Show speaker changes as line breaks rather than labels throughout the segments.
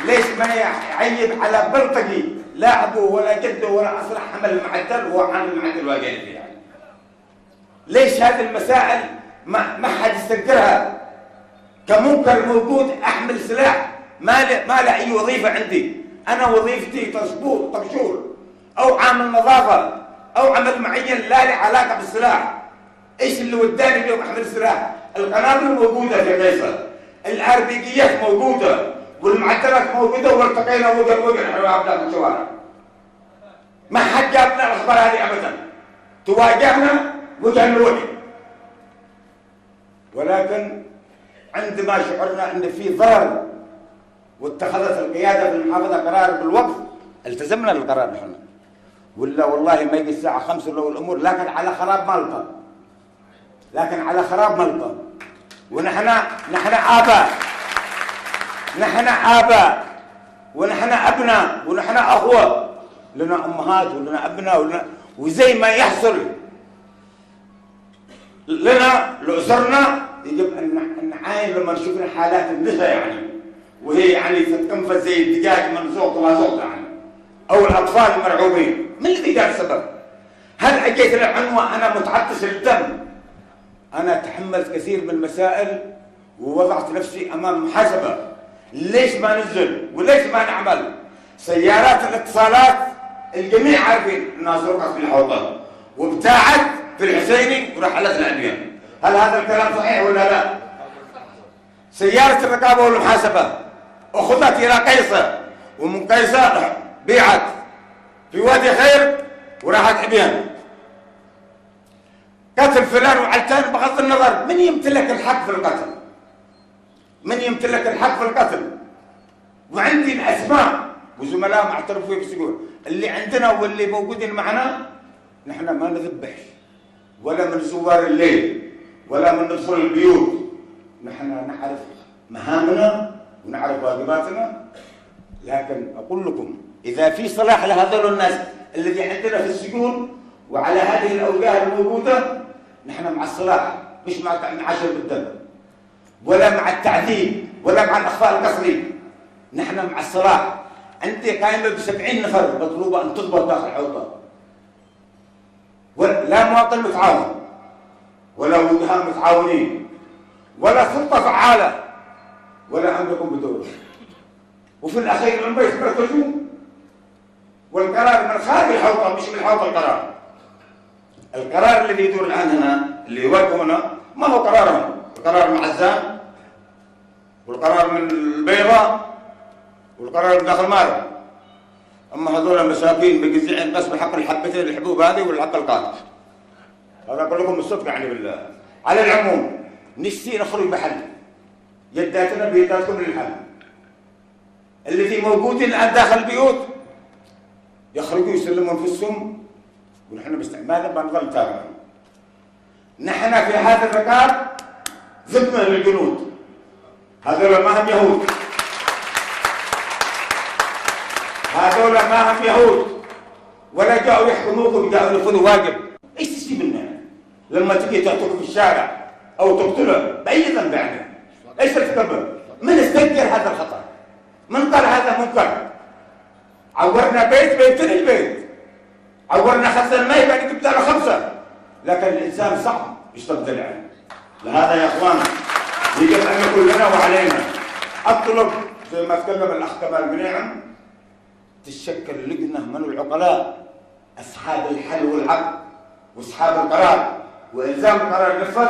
ليش ما يعيب على بلطجي لا ابوه ولا جده ولا اصلا حمل المعدل وهو عامل المعدل واقعين فيها؟ ليش هذه المسائل ما حد يستنكرها؟ كمنكر موجود. احمل سلاح ما له اي وظيفه عندي. انا وظيفتي طبشور او عامل نظافه او عمل معين لا له علاقه بالسلاح. ايش اللي وداني اليوم احمل سلاح؟ القنابل موجوده في قيصر، الاربيكيات موجوده، والمعدلات موجوده، والتقينا وقع حراب في الشوارع. ما حد جابنا الاخبار هذه ابدا. تواجهنا وجها لوجه. ولكن عندما شعرنا ان في ضرر واتخذت القياده في المحافظه قرار بالوقف التزمنا بالقرار نحن. ولا والله ما يجي الساعه 5 لو الامور لكن على خراب مالطه. ونحن اباء. نحن ابناء ونحن اخوه. لنا امهات ولنا ابناء وزي ما يحصل لنا لأسرنا يجب ان نعاين لما نشوف حالات النساء يعني، وهي يعني تتقنفذ زي الدجاج من زوق ما زوق يعني، او الاطفال المرعوبين. من الذي جاب السبب؟ هل اجيت للعنوة انا متعطش الدم؟ انا تحملت كثير من المسائل ووضعت نفسي امام محاسبة. ليش ما ننزل وليش ما نعمل؟ سيارات الاتصالات الجميع عارفين انها سرقت في الحوضة وابتاعت في الحسيني ورحلت العنوان. هل هذا الكلام صحيح ولا لا؟ سيارة الرقابة والمحاسبة أخذت إلى قيصر، ومن قيصر بيعت في وادي خير وراحت عبيان. قتل فلان وعلتان بغض النظر من يمتلك الحق في القتل؟ من يمتلك الحق في القتل؟ وعندي الأسماء وزملاء معترفوا في السجون اللي عندنا واللي موجودين معنا. نحن ما نذبحش ولا من زوار الليل ولا من ندخل البيوت. نحن نعرف مهامنا ونعرف واجباتنا. لكن أقول لكم إذا في صلاح لهذول الناس الذي عندنا في السجون وعلى هذه الأوجاع الموجودة، نحن مع الصلاح مش مع عشر بالدم ولا مع التعذيب ولا مع الإخفاء القسري. نحن مع الصلاح. عندي قائمة ب70 نفر مطلوبة أن تضبط داخل حوطة. لا مواطن متعاون ولا وجهاء متعاونين ولا سلطة فعالة ولا أملكم بدور. وفي الأخير هم يتمركزون والقرار من خارج الحوطة مش من حوطة القرار. القرار الذي يدور الآن هنا اللي يواجهوا هنا ما هو قرارهم. القرار من عزام والقرار من البيضاء والقرار من داخل مارة. أما هذول المساكين بجزئين قسم حق الحبتين الحبوب هذه والحق القاطع. هذا أقول لكم الصدق يعني بالله. على العموم نفسي نخرج بحل. يداتنا بيداتكم للحل. الذي موجودين الآن داخل البيوت يخرجوا يسلموا أنفسهم ونحن باستعمالهم بنظل نتابعهم. نحن في هذا الركاب ضدنا للجنود. هذول ما هم يهود. هذول ما هم يهود ولا جاءوا يحكموكم، جاءوا ياخذوا واجب. ايش تشتي منا؟ لما تجي تقتله في الشارع او تقتله باي ذنب يعني؟ ايش ترتكب؟ من استنكر هذا الخطا؟ من قال هذا منكر؟ عورنا بيتنا البيت، عورنا خمسة الماء بعد جبت له 5. لكن الانسان صعب يستبدل يعني. لهذا يا اخوان يجب ان يكون لنا وعلينا. اطلب زي ما تكلم الاخ كمال بن نعم تشكل لجنة من العقلاء أصحاب الحل والعقل وأصحاب القرار وإلزام القرار ينفذ،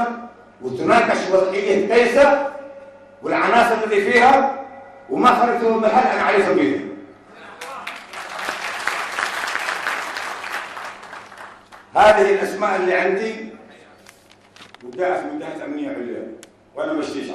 وتناقش وضعية قيصر والعناصر التي فيها وما خرجتوا محل أنا عليه سبيله. هذه الأسماء اللي عندي وجاءت من جهة أمنية عليا وأنا مشتيش